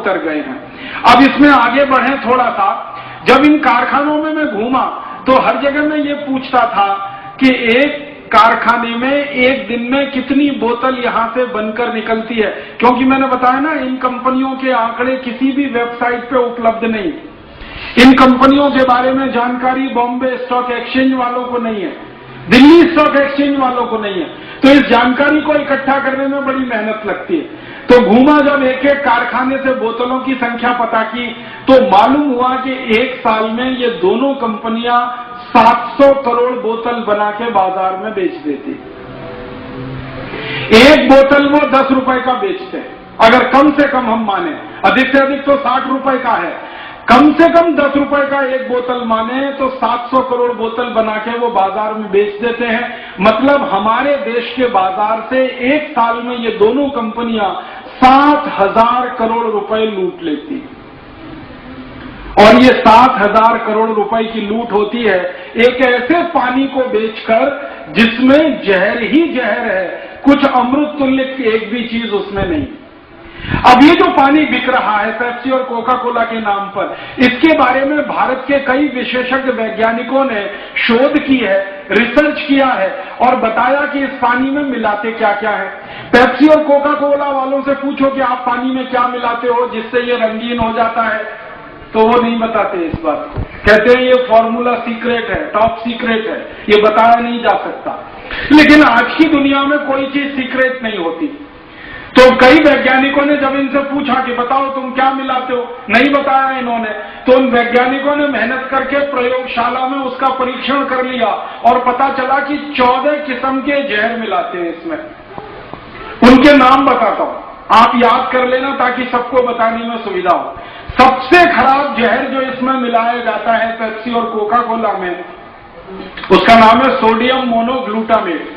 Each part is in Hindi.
उतर गए हैं। अब इसमें आगे बढ़े थोड़ा सा, जब इन कारखानों में मैं घूमा तो हर जगह मैं ये पूछता था कि एक कारखाने में एक दिन में कितनी बोतल यहां से बनकर निकलती है, क्योंकि मैंने बताया ना इन कंपनियों के आंकड़े किसी भी वेबसाइट पे उपलब्ध नहीं। इन कंपनियों के बारे में जानकारी बॉम्बे स्टॉक एक्सचेंज वालों को नहीं है, दिल्ली स्टॉक एक्सचेंज वालों को नहीं है, तो इस जानकारी को इकट्ठा करने में बड़ी मेहनत लगती है। तो घूमा जब एक एक कारखाने से बोतलों की संख्या पता की तो मालूम हुआ कि एक साल में ये दोनों कंपनियां 700 करोड़ बोतल बना के बाजार में बेच देती। एक बोतल वो 10 रुपए का बेचते हैं, अगर कम से कम हम माने, अधिक से अधिक तो 60 रुपए का है, कम से कम 10 रुपए का एक बोतल माने तो 700 करोड़ बोतल बना के वो बाजार में बेच देते हैं। मतलब हमारे देश के बाजार से एक साल में ये दोनों कंपनियां 7,000 करोड़ रुपए लूट लेती। और ये 7,000 करोड़ रुपए की लूट होती है एक ऐसे पानी को बेचकर जिसमें जहर ही जहर है, कुछ अमृत तुल्य एक भी चीज उसमें नहीं। अब ये जो पानी बिक रहा है पेप्सी और कोका कोला के नाम पर, इसके बारे में भारत के कई विशेषज्ञ वैज्ञानिकों ने शोध की है, रिसर्च किया है और बताया कि इस पानी में मिलाते क्या क्या है। पेप्सी और कोका कोला वालों से पूछो कि आप पानी में क्या मिलाते हो जिससे ये रंगीन हो जाता है, तो वो नहीं बताते इस बात को, कहते हैं ये फॉर्मूला सीक्रेट है, टॉप सीक्रेट है, ये बताया नहीं जा सकता। लेकिन आज की दुनिया में कोई चीज सीक्रेट नहीं होती। तो कई वैज्ञानिकों ने जब इनसे पूछा कि बताओ तुम क्या मिलाते हो, नहीं बताया इन्होंने, तो उन वैज्ञानिकों ने मेहनत करके प्रयोगशाला में उसका परीक्षण कर लिया और पता चला कि 14 किस्म के जहर मिलाते हैं इसमें। उनके नाम बताता हूं, आप याद कर लेना ताकि सबको बताने में सुविधा हो। सबसे खराब जहर जो इसमें मिलाया जाता है पेप्सी और कोका कोला में, उसका नाम है सोडियम मोनोग्लूटामेट।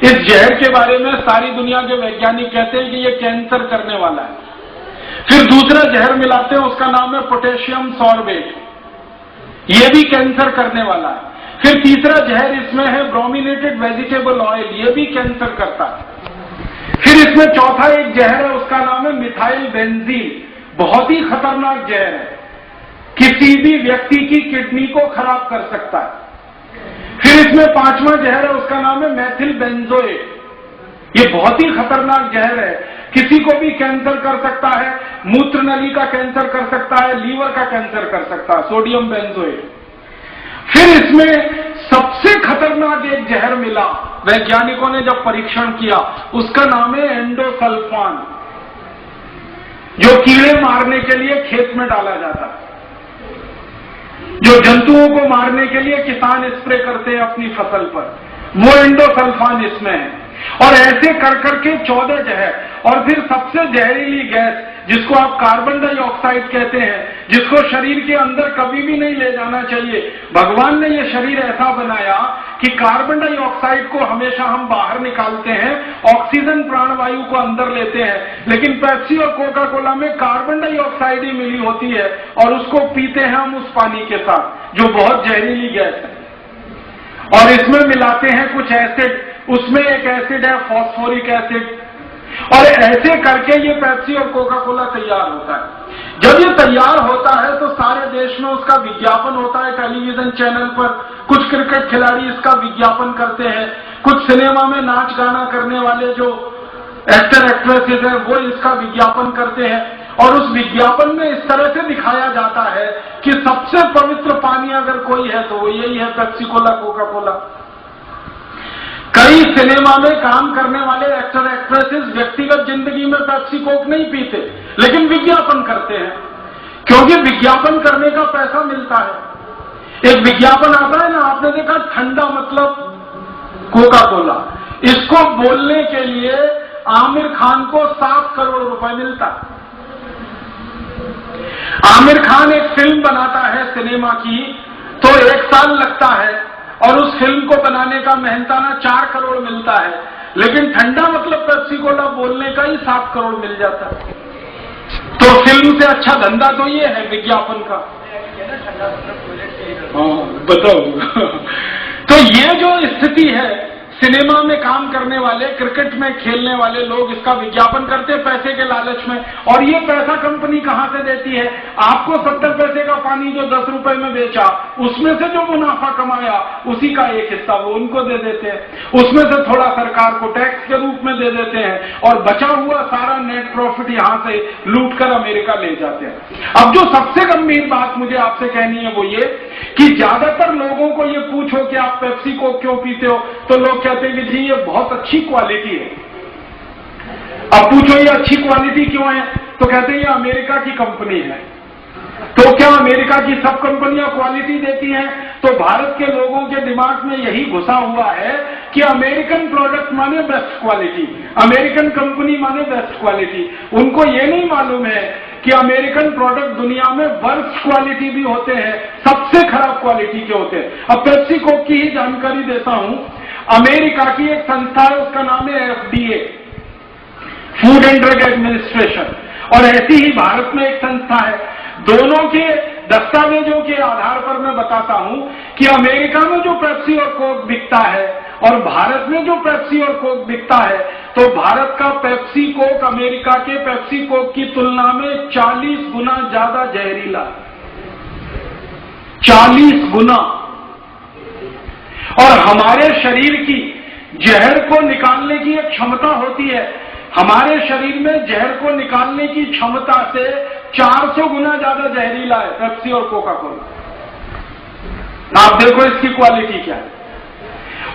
इस जहर के बारे में सारी दुनिया के वैज्ञानिक कहते हैं कि ये कैंसर करने वाला है। फिर दूसरा जहर मिलाते हैं, उसका नाम है पोटेशियम सॉर्बेट, ये भी कैंसर करने वाला है। फिर तीसरा जहर इसमें है ब्रोमिनेटेड वेजिटेबल ऑयल, ये भी कैंसर करता है। फिर इसमें चौथा एक जहर है, उसका नाम है मिथाइल बेंजीन, बहुत ही खतरनाक जहर है, किसी भी व्यक्ति की किडनी को खराब कर सकता है। फिर इसमें पांचवा जहर है, उसका नाम है मैथिल बेंजोएट, ये बहुत ही खतरनाक जहर है, किसी को भी कैंसर कर सकता है, मूत्र नली का कैंसर कर सकता है, लीवर का कैंसर कर सकता है, सोडियम बेंजोएट। फिर इसमें सबसे खतरनाक एक जहर मिला, वैज्ञानिकों ने जब परीक्षण किया, उसका नाम है एंडोसल्फान, जो कीड़े मारने के लिए खेत में डाला जाता है, जो जंतुओं को मारने के लिए किसान स्प्रे करते हैं अपनी फसल पर, वो एंडोसल्फान इसमें है। और ऐसे कर करके 14 जहर। और फिर सबसे जहरीली गैस जिसको आप कार्बन डाइऑक्साइड कहते हैं, जिसको शरीर के अंदर कभी भी नहीं ले जाना चाहिए। भगवान ने ये शरीर ऐसा बनाया कि कार्बन डाइऑक्साइड को हमेशा हम बाहर निकालते हैं, ऑक्सीजन प्राणवायु को अंदर लेते हैं, लेकिन पेप्सी और कोका कोला में कार्बन डाइऑक्साइड ही मिली होती है और उसको पीते हैं हम उस पानी के साथ, जो बहुत जहरीली गैस है। और इसमें मिलाते हैं कुछ एसिड, उसमें एक एसिड है फॉस्फोरिक एसिड, और ऐसे करके ये पेप्सी और कोका कोला तैयार होता है। जब ये तैयार होता है तो सारे देश में उसका विज्ञापन होता है टेलीविजन चैनल पर, कुछ क्रिकेट खिलाड़ी इसका विज्ञापन करते हैं, कुछ सिनेमा में नाच गाना करने वाले जो एक्टर एक्ट्रेसेस हैं वो इसका विज्ञापन करते हैं, और उस विज्ञापन में इस तरह से दिखाया जाता है कि सबसे पवित्र पानी अगर कोई है तो वो यही है पेप्सी कोला कोका कोला। कई सिनेमा में काम करने वाले एक्टर एक्ट्रेसेस व्यक्तिगत जिंदगी में पेप्सी कोक नहीं पीते, लेकिन विज्ञापन करते हैं, क्योंकि विज्ञापन करने का पैसा मिलता है। एक विज्ञापन आता है ना, आपने देखा ठंडा मतलब कोका कोला, इसको बोलने के लिए आमिर खान को 7 करोड़ रुपए मिलता है। आमिर खान एक फिल्म बनाता है सिनेमा की तो 1 साल लगता है और उस फिल्म को बनाने का मेहनताना 4 करोड़ मिलता है, लेकिन ठंडा मतलब पेप्सी कोला बोलने का ही 7 करोड़ मिल जाता है। तो फिल्म से अच्छा धंधा तो ये है विज्ञापन का। हाँ बताओ। तो ये जो स्थिति है सिनेमा में काम करने वाले, क्रिकेट में खेलने वाले लोग इसका विज्ञापन करते हैं पैसे के लालच में, और ये पैसा कंपनी कहां से देती है? आपको 70 पैसे का पानी जो 10 रुपए में बेचा, उसमें से जो मुनाफा कमाया उसी का एक हिस्सा वो उनको दे देते हैं, उसमें से थोड़ा सरकार को टैक्स के रूप में दे देते हैं, और बचा हुआ सारा नेट प्रॉफिट यहां से लूट कर अमेरिका ले जाते हैं। अब जो सबसे गंभीर बात मुझे आपसे कहनी है वो ये कि ज्यादातर लोगों को ये पूछो कि आप पेप्सी को क्यों पीते हो, तो लोग कहते हैं कि जी ये बहुत अच्छी क्वालिटी है। अब पूछो ये अच्छी क्वालिटी क्यों है, तो कहते हैं ये अमेरिका की कंपनी है। तो क्या अमेरिका की सब कंपनियां क्वालिटी देती हैं? तो भारत के लोगों के दिमाग में यही घुसा हुआ है कि अमेरिकन प्रोडक्ट माने बेस्ट क्वालिटी, अमेरिकन कंपनी माने बेस्ट क्वालिटी। उनको ये नहीं मालूम है कि अमेरिकन प्रोडक्ट दुनिया में वर्स्ट क्वालिटी भी होते हैं, सबसे खराब क्वालिटी के होते हैं। अब पेप्सी कोक की ही जानकारी देता हूं। अमेरिका की एक संस्था है, उसका नाम है FDA, food and drug administration, और ऐसी ही भारत में एक संस्था है। दोनों के दस्तावेजों के आधार पर मैं बताता हूं कि अमेरिका में जो पेप्सी और कोक बिकता है और भारत में जो पेप्सी और कोक बिकता है, तो भारत का पेप्सी कोक अमेरिका के पेप्सी कोक की तुलना में 40 गुना ज्यादा जहरीला, 40 गुना। और हमारे शरीर की जहर को निकालने की एक क्षमता होती है, हमारे शरीर में जहर को निकालने की क्षमता से 400 गुना ज्यादा जहरीला है पेप्सी और कोका कोला। आप देखो इसकी क्वालिटी क्या है।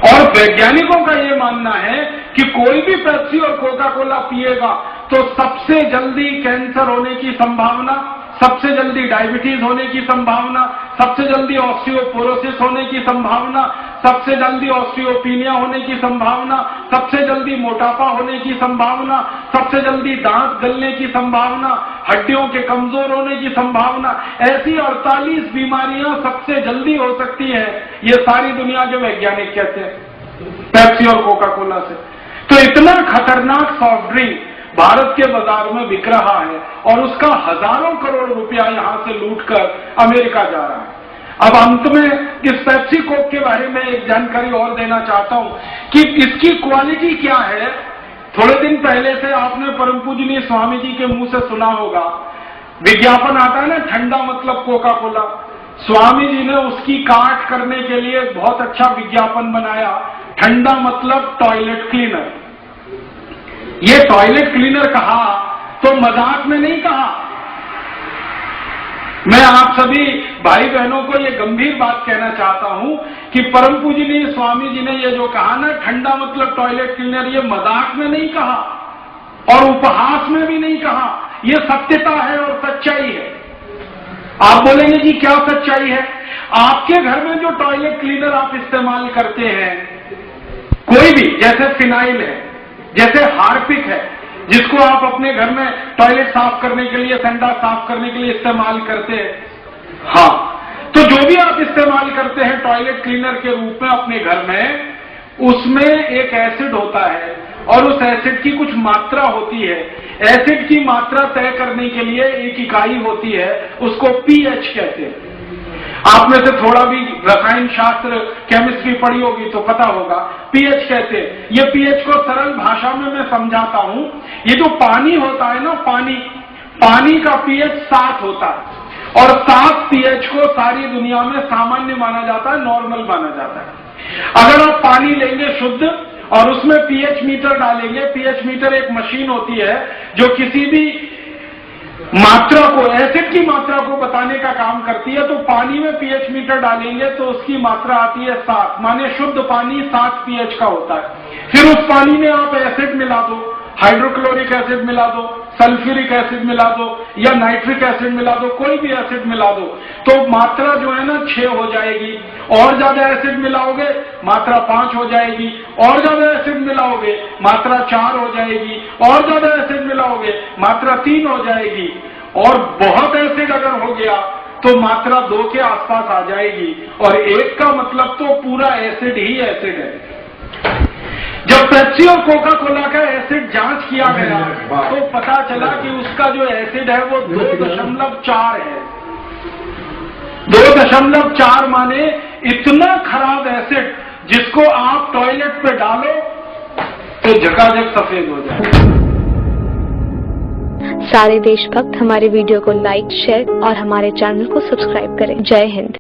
और वैज्ञानिकों का यह मानना है कि कोई भी पेप्सी और कोका कोला पिएगा तो सबसे जल्दी कैंसर होने की संभावना, सबसे जल्दी डायबिटीज होने की संभावना, सबसे जल्दी ऑस्टियोपोरोसिस होने की संभावना, सबसे जल्दी ऑस्टियोपीनिया होने की संभावना, सबसे जल्दी मोटापा होने की संभावना, सबसे जल्दी दांत गलने की संभावना, हड्डियों के कमजोर होने की संभावना, ऐसी 48 बीमारियां सबसे जल्दी हो सकती है। ये सारी दुनिया के वैज्ञानिक कहते हैं पेप्सी और कोका कोला से। तो इतना खतरनाक सॉफ्ट ड्रिंक भारत के बाजार में बिक रहा है और उसका हजारों करोड़ रुपया यहां से लूटकर अमेरिका जा रहा है। अब अंत में इस पेप्सी कोक के बारे में एक जानकारी और देना चाहता हूं कि इसकी क्वालिटी क्या है। थोड़े दिन पहले से आपने परम पूजनीय स्वामी जी के मुंह से सुना होगा, विज्ञापन आता है ना, ठंडा मतलब कोका कोला। स्वामी जी ने उसकी काट करने के लिए एक बहुत अच्छा विज्ञापन बनाया, ठंडा मतलब टॉयलेट क्लीनर। ये टॉयलेट क्लीनर कहा तो मजाक में नहीं कहा। मैं आप सभी भाई बहनों को ये गंभीर बात कहना चाहता हूं कि परम पूजनीय स्वामी जी ने ये जो कहा ना, ठंडा मतलब टॉयलेट क्लीनर, ये मजाक में नहीं कहा और उपहास में भी नहीं कहा, ये सत्यता है और सच्चाई है। आप बोलेंगे कि क्या सच्चाई है? आपके घर में जो टॉयलेट क्लीनर आप इस्तेमाल करते हैं, कोई भी, जैसे फिनाइल है, जैसे हार्पिक है, जिसको आप अपने घर में टॉयलेट साफ करने के लिए, संडास साफ करने के लिए इस्तेमाल करते हैं, हाँ, तो जो भी आप इस्तेमाल करते हैं टॉयलेट क्लीनर के रूप में अपने घर में, उसमें एक एसिड होता है और उस एसिड की कुछ मात्रा होती है। एसिड की मात्रा तय करने के लिए एक इकाई होती है, उसको पीएच कहते हैं। आप में से थोड़ा भी रसायन शास्त्र, केमिस्ट्री पढ़ी होगी तो पता होगा, पीएच कहते हैं। ये पीएच को सरल भाषा में मैं समझाता हूं। ये जो पानी होता है ना, पानी का पीएच 7 होता है और 7 पीएच को सारी दुनिया में सामान्य माना जाता है, नॉर्मल माना जाता है। अगर आप पानी लेंगे शुद्ध और उसमें पीएच मीटर डालेंगे, पीएच मीटर एक मशीन होती है जो किसी भी मात्रा को, एसिड की मात्रा को बताने का काम करती है। तो पानी में पीएच मीटर डालेंगे तो उसकी मात्रा आती है 7, माने शुद्ध पानी 7 पीएच का होता है। फिर उस पानी में आप एसिड मिला दो, हाइड्रोक्लोरिक एसिड मिला दो, सल्फ्यूरिक एसिड मिला दो या नाइट्रिक एसिड मिला दो, कोई भी एसिड मिला दो, तो मात्रा जो है ना 6 हो जाएगी। और ज्यादा एसिड मिलाओगे मात्रा 5 हो जाएगी, और ज्यादा एसिड मिलाओगे मात्रा 4 हो जाएगी, और ज्यादा एसिड मिलाओगे मात्रा 3 हो जाएगी, और बहुत एसिड अगर हो गया तो मात्रा 2 के आसपास आ जाएगी। और 1 का मतलब तो पूरा एसिड ही एसिड है। जब पेप्सी और कोका कोला का एसिड जांच किया गया तो पता चला कि उसका जो एसिड है वो 2.4 है। 2.4 माने इतना खराब एसिड जिसको आप टॉयलेट पे डालो तो झकाझक सफेद हो जाए। सारे देशभक्त हमारे वीडियो को लाइक, शेयर और हमारे चैनल को सब्सक्राइब करें। जय हिंद।